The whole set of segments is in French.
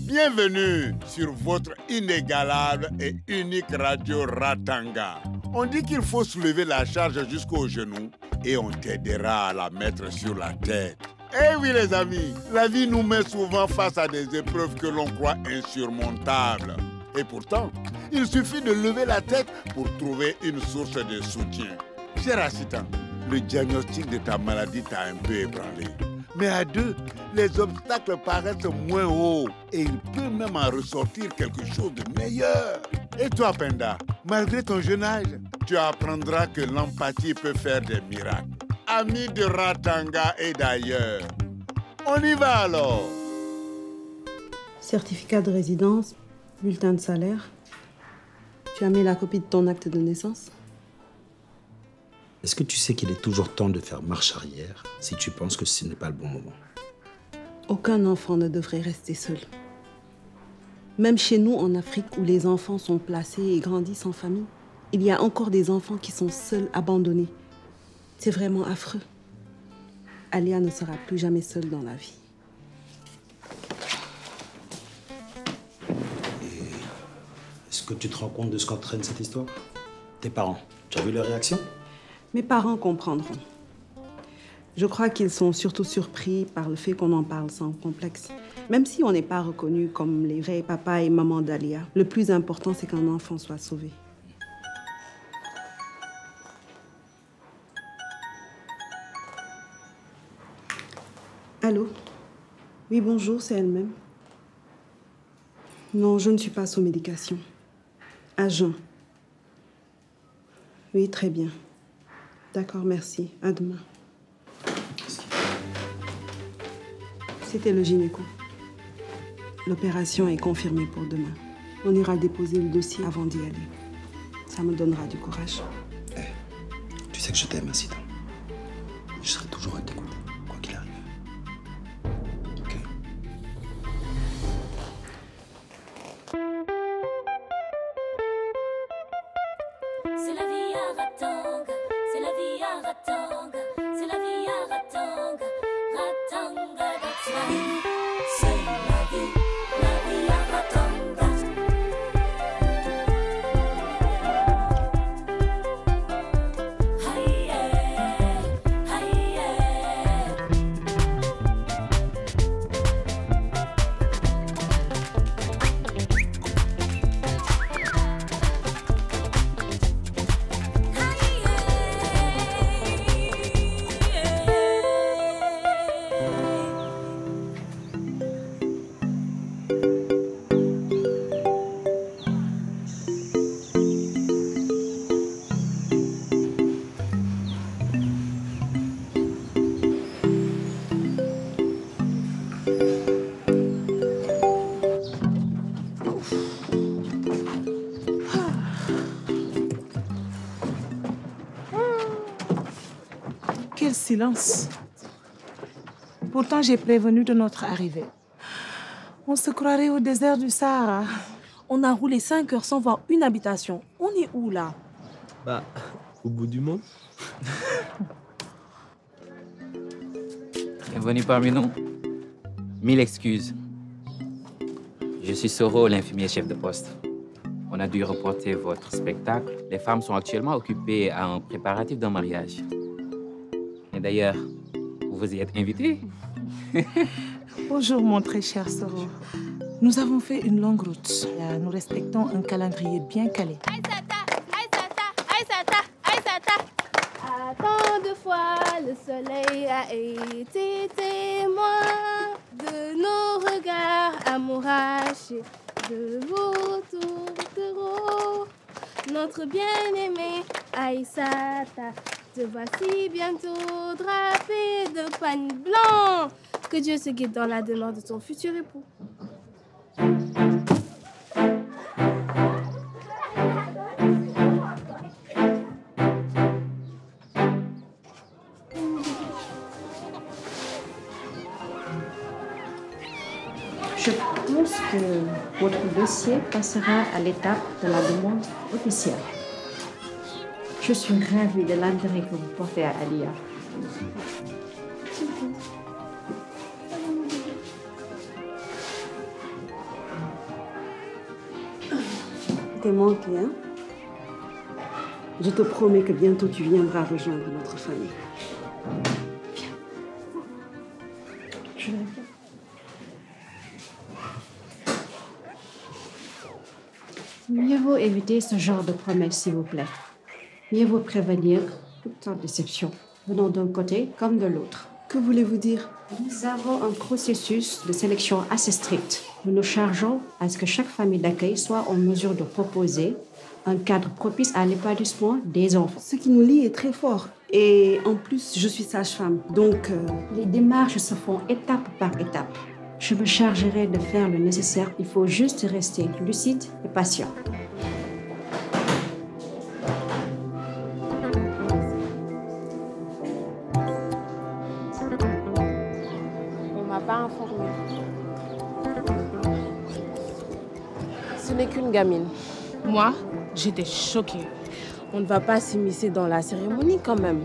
Bienvenue sur votre inégalable et unique radio Ratanga. On dit qu'il faut soulever la charge jusqu'au genou et on t'aidera à la mettre sur la tête. Eh oui les amis, la vie nous met souvent face à des épreuves que l'on croit insurmontables. Et pourtant, il suffit de lever la tête pour trouver une source de soutien. Cher assistant, le diagnostic de ta maladie t'a un peu ébranlé. Mais à deux, les obstacles paraissent moins hauts et il peut même en ressortir quelque chose de meilleur. Et toi, Penda, malgré ton jeune âge, tu apprendras que l'empathie peut faire des miracles. Amis de Ratanga et d'ailleurs, on y va alors. Certificat de résidence, bulletin de salaire. Tu as mis la copie de ton acte de naissance? Est-ce que tu sais qu'il est toujours temps de faire marche arrière si tu penses que ce n'est pas le bon moment? Aucun enfant ne devrait rester seul. Même chez nous, en Afrique, où les enfants sont placés et grandissent en famille, il y a encore des enfants qui sont seuls, abandonnés. C'est vraiment affreux. Alia ne sera plus jamais seule dans la vie. Et est-ce que tu te rends compte de ce qu'entraîne cette histoire? Tes parents, tu as vu leur réaction? Mes parents comprendront. Je crois qu'ils sont surtout surpris par le fait qu'on en parle sans complexe. Même si on n'est pas reconnus comme les vrais papas et mamans d'Alia, le plus important, c'est qu'un enfant soit sauvé. Allô? Oui, bonjour, c'est elle-même. Non, je ne suis pas sous médication. À jeun. Oui, très bien. D'accord, merci. À demain. C'était le gynéco. L'opération est confirmée pour demain. On ira déposer le dossier avant d'y aller. Ça me donnera du courage. Tu sais que je t'aime, Incident. Je serai toujours à tes côtés, quoi qu'il arrive. Ok? C'est la vie à Ratanga, c'est la vie à Ratanga, c'est la vie à Ratanga, Ratanga, that's life. C'est la vie à Ratanga. Aïe, aïe, Quel silence. Pourtant, j'ai prévenu de notre arrivée. On se croirait au désert du Sahara. On a roulé 5 heures sans voir une habitation. On est où, là? Bah, au bout du monde. Bienvenue parmi nous. 1000 excuses. Je suis Soro, l'infirmier chef de poste. On a dû reporter votre spectacle. Les femmes sont actuellement occupées à un préparatif d'un mariage. Et d'ailleurs, vous y êtes invités. Bonjour, mon très cher Soro. Nous avons fait une longue route. Nous respectons un calendrier bien calé. Aïssata. À tant de fois, le soleil a été témoin de nos regards amourachés, de vos tourtereaux. Notre bien-aimé Aïssata, te voici bientôt drapé de pagne blanc. Que Dieu se guide dans la demeure de ton futur époux. Je pense que votre dossier passera à l'étape de la demande officielle. Je suis ravie de l'intérêt que vous portez à Alia. t'ai manqué, hein? Je te promets que bientôt tu viendras rejoindre notre famille. Viens. Je viens. Mieux vaut éviter ce genre de promesses, s'il vous plaît. Mieux vaut prévenir toute déception, venant d'un côté comme de l'autre. Que voulez-vous dire? Nous avons un processus de sélection assez strict. Nous nous chargeons à ce que chaque famille d'accueil soit en mesure de proposer un cadre propice à l'épanouissement des enfants. Ce qui nous lie est très fort. Et en plus, je suis sage-femme, donc... Les démarches se font étape par étape. Je me chargerai de faire le nécessaire. Il faut juste rester lucide et patient. On m'a pas informée. Ce n'est qu'une gamine. Moi, j'étais choquée. On ne va pas s'immiscer dans la cérémonie quand même.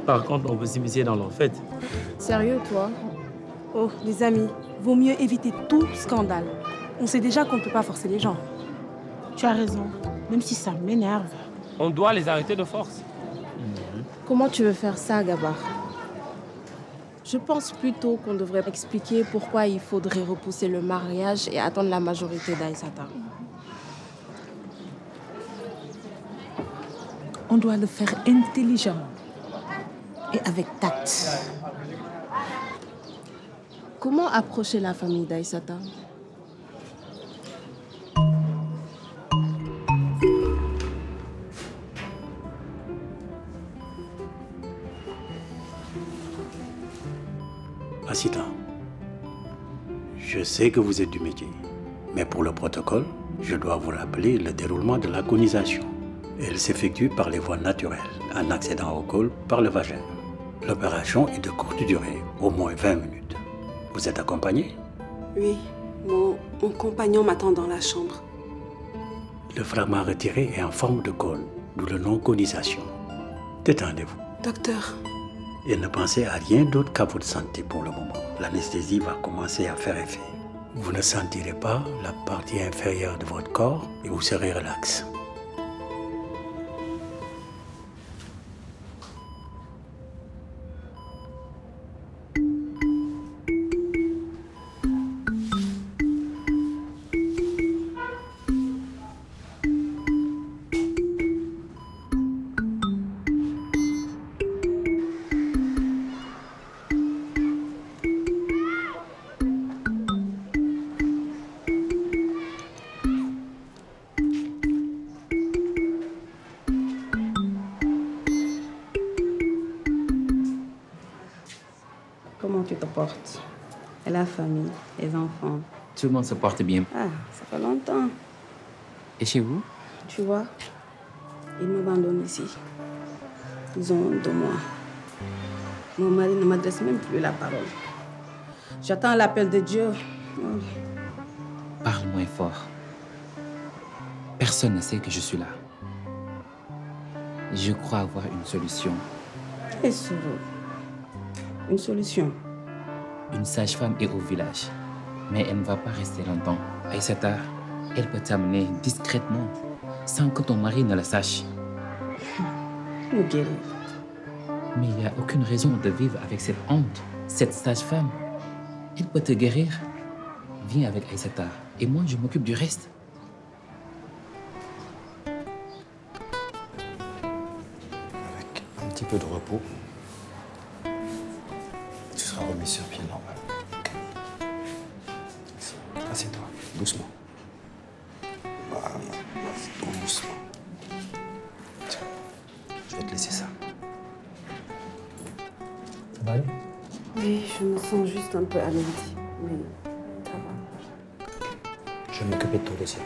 Par contre, on peut s'immiscer dans leur fête. Sérieux, toi? Oh, les amis, vaut mieux éviter tout scandale. On sait déjà qu'on ne peut pas forcer les gens. Tu as raison, même si ça m'énerve. On doit les arrêter de force. Comment tu veux faire ça, Gabar? Je pense plutôt qu'on devrait expliquer pourquoi il faudrait repousser le mariage et attendre la majorité d'Aïssata. On doit le faire intelligemment et avec tact. Comment approcher la famille d'Aïssata? Assita, je sais que vous êtes du métier, mais pour le protocole, je dois vous rappeler le déroulement de l'agonisation. Elle s'effectue par les voies naturelles, en accédant au col par le vagin. L'opération est de courte durée, au moins 20 minutes. Vous êtes accompagné? Oui, mon compagnon m'attend dans la chambre. Le fragment retiré est en forme de cône, d'où le nom conisation. Détendez-vous. Docteur. Et ne pensez à rien d'autre qu'à votre santé pour le moment. L'anesthésie va commencer à faire effet. Vous ne sentirez pas la partie inférieure de votre corps et vous serez relax. Comment tu te portes? Et la famille, les enfants? Tout le monde se porte bien. Ah, ça fait longtemps. Et chez vous? Tu vois, ils m'abandonnent ici. Ils ont honte de moi. Mon mari ne m'adresse même plus la parole. J'attends l'appel de Dieu. Oh. Parle moins fort. Personne ne sait que je suis là. Je crois avoir une solution. Et Soro, une solution? Une sage-femme est au village, mais elle ne va pas rester longtemps. Aïssata, elle peut t'amener discrètement, sans que ton mari ne le sache. Nous guérir. Mais il n'y a aucune raison de vivre avec cette honte, cette sage-femme. Elle peut te guérir. Viens avec Aïssata, et moi je m'occupe du reste. Avec un petit peu de repos, tu seras remis sur pied normal. Assieds-toi, doucement. Voilà, doucement. Tiens, je vais te laisser ça. Ça va aller? Oui, je me sens juste un peu alourdie, mais ça va. Je vais m'occuper de ton dossier.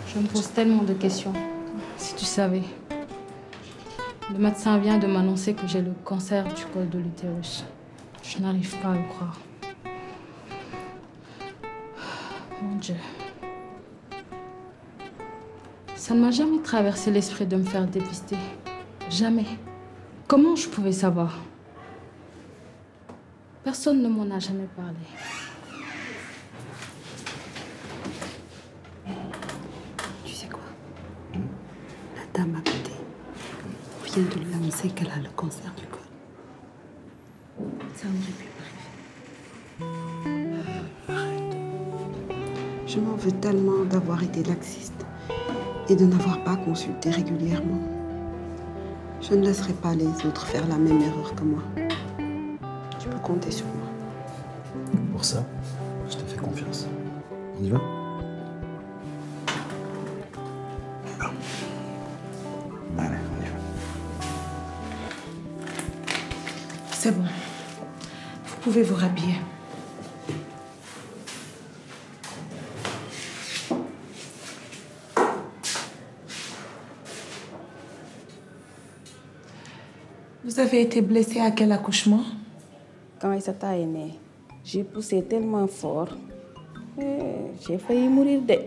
Je me pose tellement de questions. Si tu savais. Le médecin vient de m'annoncer que j'ai le cancer du col de l'utérus. Je n'arrive pas à le croire. Mon Dieu. Ça ne m'a jamais traversé l'esprit de me faire dépister. Jamais. Comment je pouvais savoir? Personne ne m'en a jamais parlé. sait qu'elle a le cancer du col. Ça aurait pu m'arriver. Arrête. Je m'en veux tellement d'avoir été laxiste et de n'avoir pas consulté régulièrement. Je ne laisserai pas les autres faire la même erreur que moi. Tu peux compter sur moi. Pour ça, je te fais confiance. On y va? Allez, on y va. C'est bon. Vous pouvez vous rhabiller. Vous avez été blessé à quel accouchement? Quand Aïssata est née, j'ai poussé tellement fort. J'ai failli mourir de...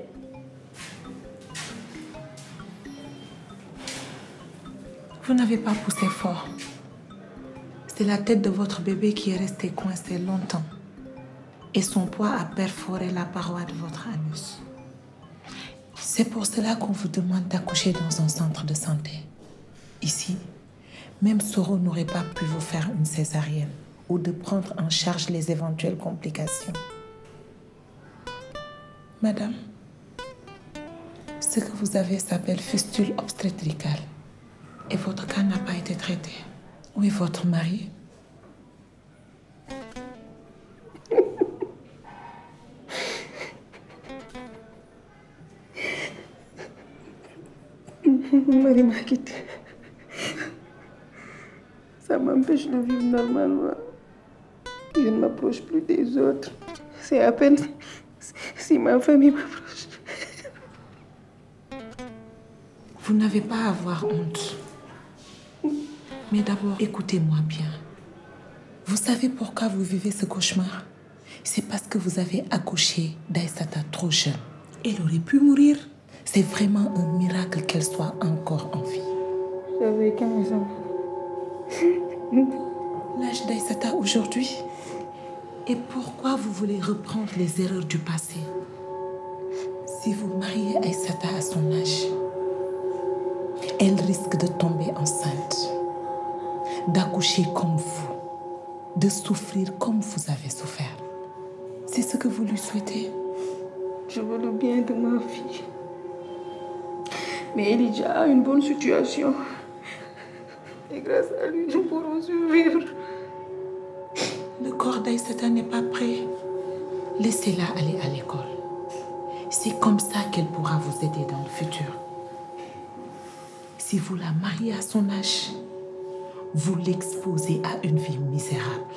Vous n'avez pas poussé fort. C'est la tête de votre bébé qui est restée coincée longtemps. Et son poids a perforé la paroi de votre anus. C'est pour cela qu'on vous demande d'accoucher dans un centre de santé. Ici, même Soro n'aurait pas pu vous faire une césarienne ou de prendre en charge les éventuelles complications. Madame, ce que vous avez s'appelle fistule obstétricale. Et votre cas n'a pas été traité. Où est votre mari? Mon mari m'a quitté. Ça m'empêche de vivre normalement. Je ne m'approche plus des autres. C'est à peine si ma famille m'approche. Vous n'avez pas à avoir honte. Mais d'abord, écoutez-moi bien. Vous savez pourquoi vous vivez ce cauchemar? C'est parce que vous avez accouché d'Aïssata trop jeune. Elle aurait pu mourir. C'est vraiment un miracle qu'elle soit encore en vie. J'avais 15 ans. L'âge d'Aïssata aujourd'hui? Et pourquoi vous voulez reprendre les erreurs du passé? Si vous mariez Aïssata à son âge, elle risque de tomber enceinte, d'accoucher comme vous, de souffrir comme vous avez souffert. C'est ce que vous lui souhaitez? Je veux le bien de ma fille. Mais Elijah a une bonne situation. Et grâce à lui, nous pourrons survivre. Le corps d'Aïssata n'est pas prêt. Laissez-la aller à l'école. C'est comme ça qu'elle pourra vous aider dans le futur. Si vous la mariez à son âge, vous l'exposez à une vie misérable.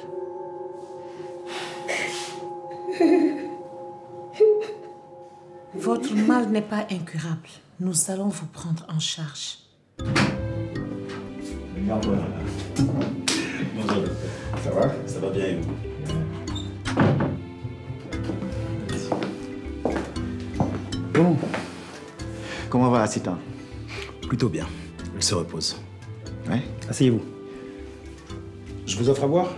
Votre mal n'est pas incurable. Nous allons vous prendre en charge. Bonjour. Ça va? Ça va bien et vous? Bon. Comment va Assita? Plutôt bien. Elle se repose. Ouais. Asseyez-vous. Je vous offre à boire?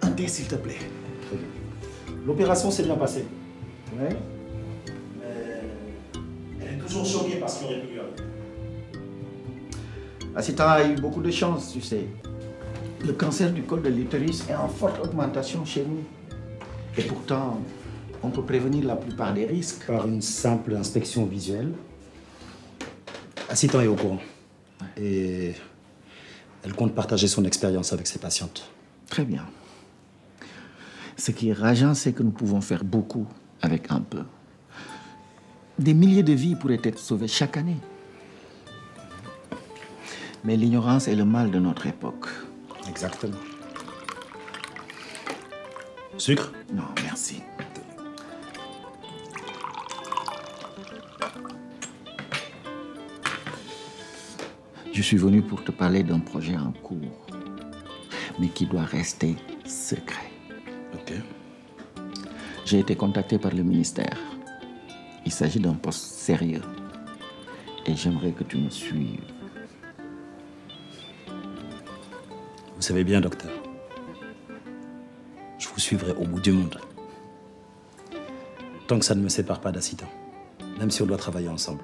Un thé, s'il te plaît. L'opération s'est bien passée. Ouais. Elle est toujours choquée par ce qui aurait pu lui arriver. Assita a eu beaucoup de chance, tu sais. Le cancer du col de l'utérus est en forte augmentation chez nous. Et pourtant, on peut prévenir la plupart des risques. Par une simple inspection visuelle. Assita est au courant. Et elle compte partager son expérience avec ses patientes. Très bien. Ce qui est rageant, c'est que nous pouvons faire beaucoup avec un peu. Des milliers de vies pourraient être sauvées chaque année. Mais l'ignorance est le mal de notre époque. Exactement. Sucre? Non, merci. Je suis venu pour te parler d'un projet en cours, mais qui doit rester secret. Ok. J'ai été contacté par le ministère. Il s'agit d'un poste sérieux. Et j'aimerais que tu me suives. Vous savez bien, docteur. Je vous suivrai au bout du monde. Tant que ça ne me sépare pas d'Assita. Même si on doit travailler ensemble.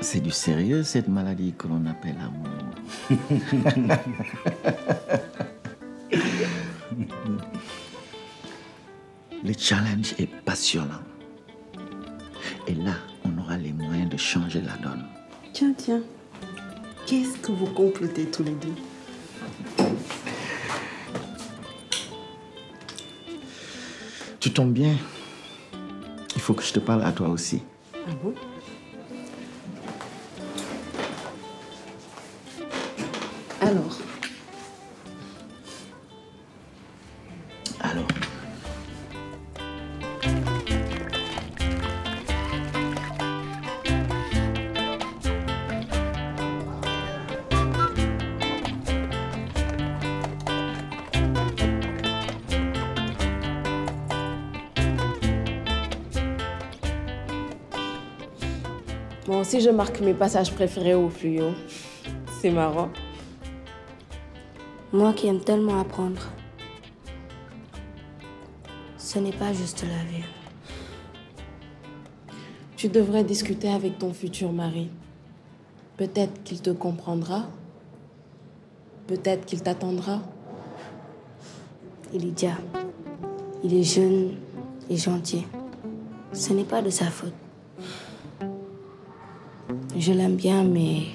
C'est du sérieux, cette maladie que l'on appelle amour. Le challenge est passionnant. Et là, on aura les moyens de changer la donne. Tiens. Qu'est-ce que vous complotez tous les deux? Tu tombes bien. Il faut que je te parle à toi aussi. Ah bon? Alors? Moi aussi, je marque mes passages préférés au fluo. C'est marrant. Moi qui aime tellement apprendre, ce n'est pas juste la vie. Tu devrais discuter avec ton futur mari. Peut-être qu'il te comprendra. Peut-être qu'il t'attendra. Lydia, il est jeune et gentil. Ce n'est pas de sa faute. Je l'aime bien, mais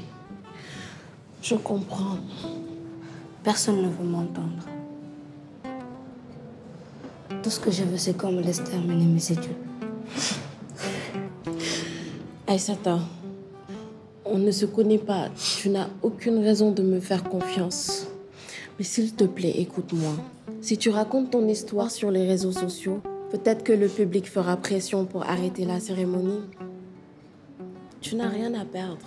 je comprends. Personne ne veut m'entendre. Tout ce que je veux, c'est qu'on me laisse terminer mes études. Aïssata, on ne se connaît pas. Tu n'as aucune raison de me faire confiance. Mais s'il te plaît, écoute-moi. Si tu racontes ton histoire sur les réseaux sociaux, peut-être que le public fera pression pour arrêter la cérémonie. Tu n'as rien à perdre.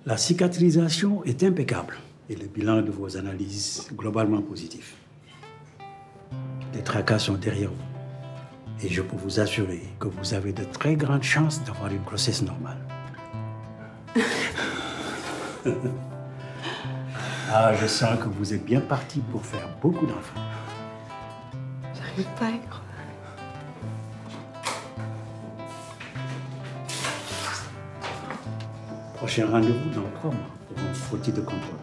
La cicatrisation est impeccable et le bilan de vos analyses globalement positif. Les tracas sont derrière vous et je peux vous assurer que vous avez de très grandes chances d'avoir une grossesse normale. Ah, je sens que vous êtes bien parti pour faire beaucoup d'enfants. J'arrive pas à y croire. Prochain rendez-vous dans 3 mois pour un frottis de contrôle.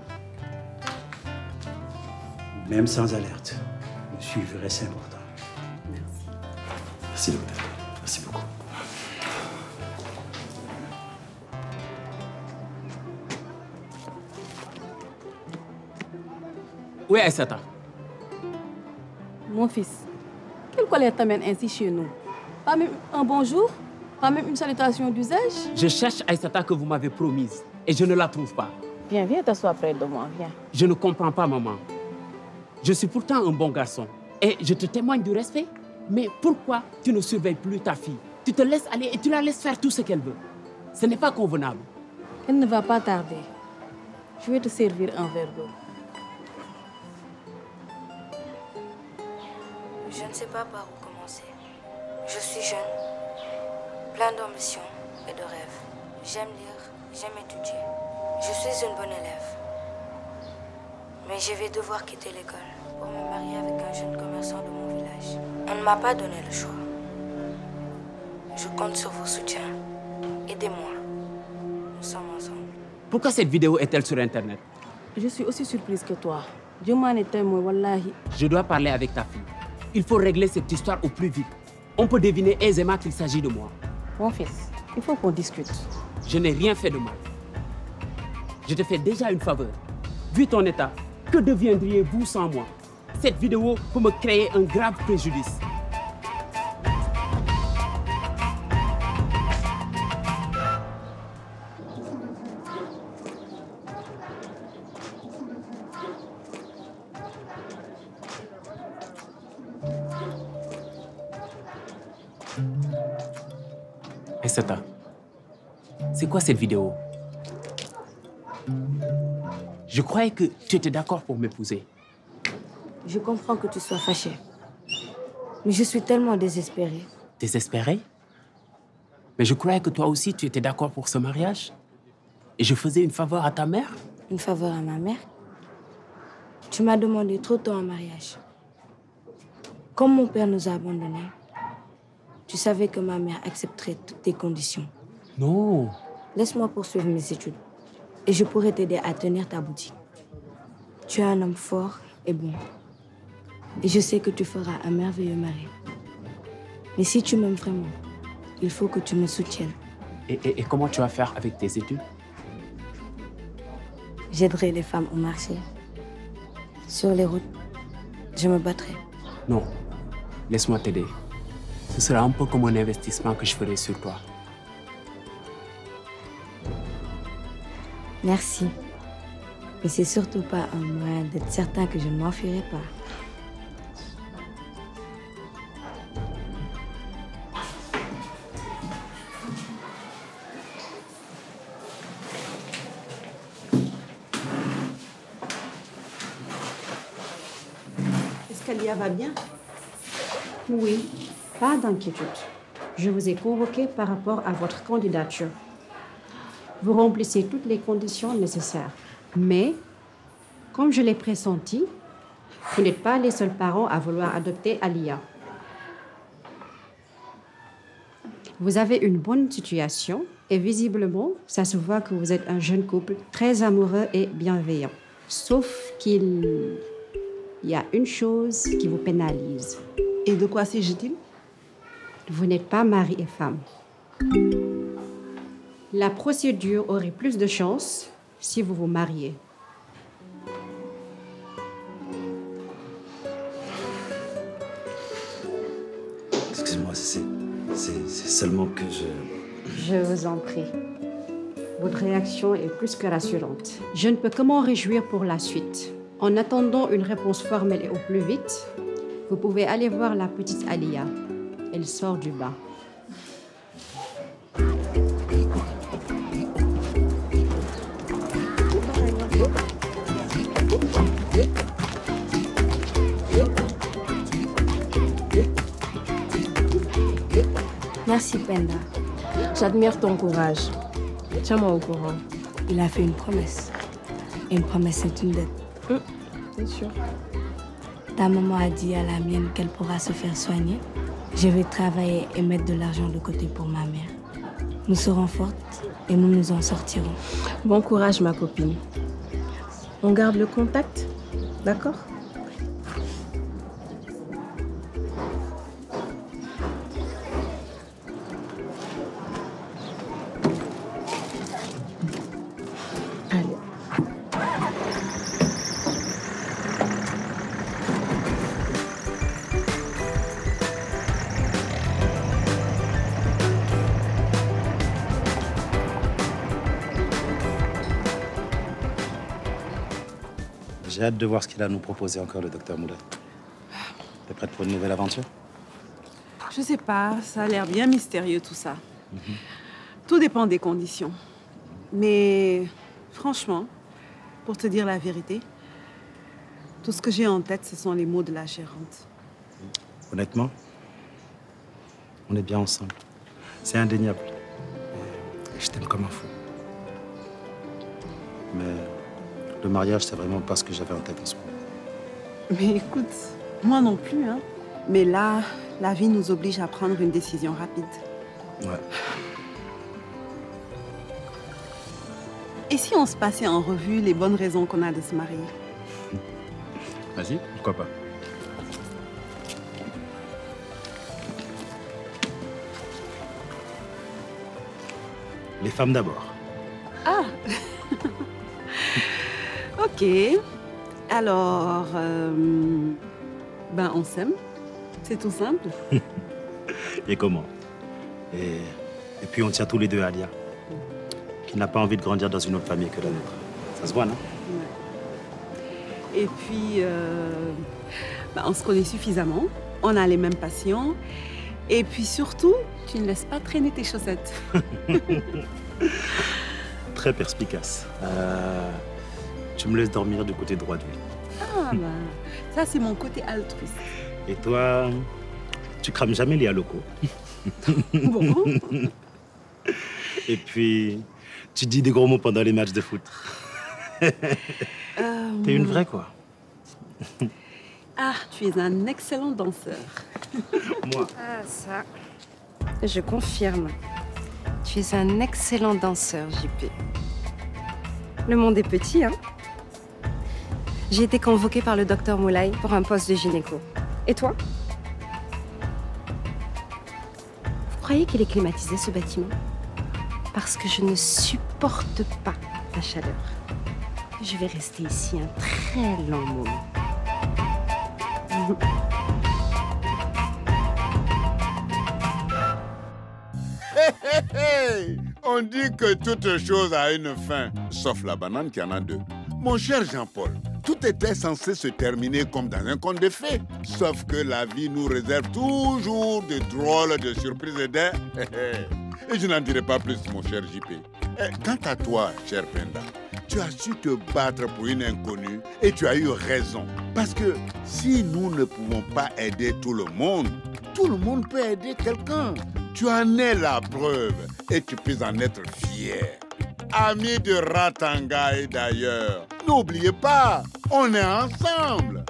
Même sans alerte, le suivi reste important. Merci. Merci, docteur. Merci beaucoup. Oui, Aïssata. Mon fils, quelle colère t'amène ainsi chez nous? Pas même un bonjour? Pas même une salutation d'usage? Je cherche Aïssata que vous m'avez promise et je ne la trouve pas. Viens, t'asseoir près de moi, viens. Je ne comprends pas, maman. Je suis pourtant un bon garçon et je te témoigne du respect. Mais pourquoi tu ne surveilles plus ta fille? Tu te laisses aller et tu la laisses faire tout ce qu'elle veut. Ce n'est pas convenable. Elle ne va pas tarder. Je vais te servir un verre d'eau. Je ne sais pas par où commencer. Je suis jeune, plein d'ambition et de rêves. J'aime lire, j'aime étudier. Je suis une bonne élève. Mais je vais devoir quitter l'école pour me marier avec un jeune commerçant de mon village. On ne m'a pas donné le choix. Je compte sur vos soutiens. Aidez-moi. Nous sommes ensemble. Pourquoi cette vidéo est-elle sur Internet? Je suis aussi surprise que toi. Dieu m'en est témoin, wallahi. Je dois parler avec ta fille. Il faut régler cette histoire au plus vite. On peut deviner aisément qu'il s'agit de moi. Mon fils, il faut qu'on discute. Je n'ai rien fait de mal. Je te fais déjà une faveur. Vu ton état, que deviendriez-vous sans moi? Cette vidéo peut me créer un grave préjudice. Aïssata, c'est quoi cette vidéo? Je croyais que tu étais d'accord pour m'épouser. Je comprends que tu sois fâché. Mais je suis tellement désespérée. Désespérée? Mais je croyais que toi aussi, tu étais d'accord pour ce mariage. Et je faisais une faveur à ta mère? Une faveur à ma mère? Tu m'as demandé trop tôt en mariage. Comme mon père nous a abandonnés, tu savais que ma mère accepterait toutes tes conditions. Non. Laisse-moi poursuivre mes études et je pourrai t'aider à tenir ta boutique. Tu es un homme fort et bon. Et je sais que tu feras un merveilleux mari. Mais si tu m'aimes vraiment, il faut que tu me soutiennes. Et comment tu vas faire avec tes études? J'aiderai les femmes au marché. Sur les routes, je me battrai. Non. Laisse-moi t'aider. Ce sera un peu comme un investissement que je ferai sur toi. Merci. Mais c'est surtout pas un moyen d'être certain que je ne m'enfuirai pas. Est-ce qu'Alia va bien? Oui, pas d'inquiétude. Je vous ai convoqué par rapport à votre candidature. Vous remplissez toutes les conditions nécessaires. Mais, comme je l'ai pressenti, vous n'êtes pas les seuls parents à vouloir adopter Alia. Vous avez une bonne situation et visiblement, ça se voit que vous êtes un jeune couple très amoureux et bienveillant. Sauf qu'il y a une chose qui vous pénalise. Et de quoi s'agit-il? Vous n'êtes pas mari et femme. La procédure aurait plus de chance si vous vous mariez. Excuse-moi, c'est seulement que je... Je vous en prie. Votre réaction est plus que rassurante. Je ne peux que m'en réjouir pour la suite. En attendant une réponse formelle et au plus vite, vous pouvez aller voir la petite Alia. Elle sort du bain. Merci Penda. J'admire ton courage. Tiens-moi au courant. Il a fait une promesse. Et une promesse, c'est une dette. C'est sûr. Ta maman a dit à la mienne qu'elle pourra se faire soigner. Je vais travailler et mettre de l'argent de côté pour ma mère. Nous serons fortes et nous nous en sortirons. Bon courage, ma copine. On garde le contact, d'accord? Allez. J'ai hâte de voir ce qu'il a à nous proposer encore, le docteur Moulin. T'es prête pour une nouvelle aventure? Je sais pas, ça a l'air bien mystérieux tout ça. Tout dépend des conditions. Mais franchement, pour te dire la vérité, tout ce que j'ai en tête, ce sont les mots de la gérante. Honnêtement, on est bien ensemble. C'est indéniable. Et je t'aime comme un fou. Mais le mariage, c'est vraiment pas ce que j'avais en tête en ce moment. Mais écoute, moi non plus, hein. Mais là, la vie nous oblige à prendre une décision rapide. Ouais. Et si on se passait en revue les bonnes raisons qu'on a de se marier? Vas-y, pourquoi pas. Les femmes d'abord. Ah. Ok. Alors, ben on s'aime. C'est tout simple. Et comment? Et puis on tient tous les deux à Alia, qui n'a pas envie de grandir dans une autre famille que la nôtre. Ça se voit, non? Ouais. Et puis, ben, on se connaît suffisamment. On a les mêmes passions. Et puis surtout, tu ne laisses pas traîner tes chaussettes. Très perspicace. Tu me laisses dormir du côté droit du lit. Ah, ben, ça c'est mon côté altruiste. Et toi, Tu crames jamais les locaux. Bon. Et puis, tu dis des gros mots pendant les matchs de foot. T'es une vraie, quoi. Ah, tu es un excellent danseur. Moi. Ah, ça, je confirme. Tu es un excellent danseur, JP. Le monde est petit, hein? J'ai été convoquée par le docteur Moulay pour un poste de gynéco. Et toi? Vous croyez qu'il est climatisé, ce bâtiment? Parce que je ne supporte pas la chaleur. Je vais rester ici un très long moment. Hey, on dit que toute chose a une fin, sauf la banane qui en a deux. Mon cher Jean-Paul, tout était censé se terminer comme dans un conte de fées. Sauf que la vie nous réserve toujours de drôles de surprises et d'air. Et je n'en dirai pas plus, mon cher JP. Quant à toi, cher Penda, tu as su te battre pour une inconnue et tu as eu raison. Parce que si nous ne pouvons pas aider tout le monde peut aider quelqu'un. Tu en es la preuve et tu peux en être fier. Amis de Ratanga et d'ailleurs, n'oubliez pas, on est ensemble.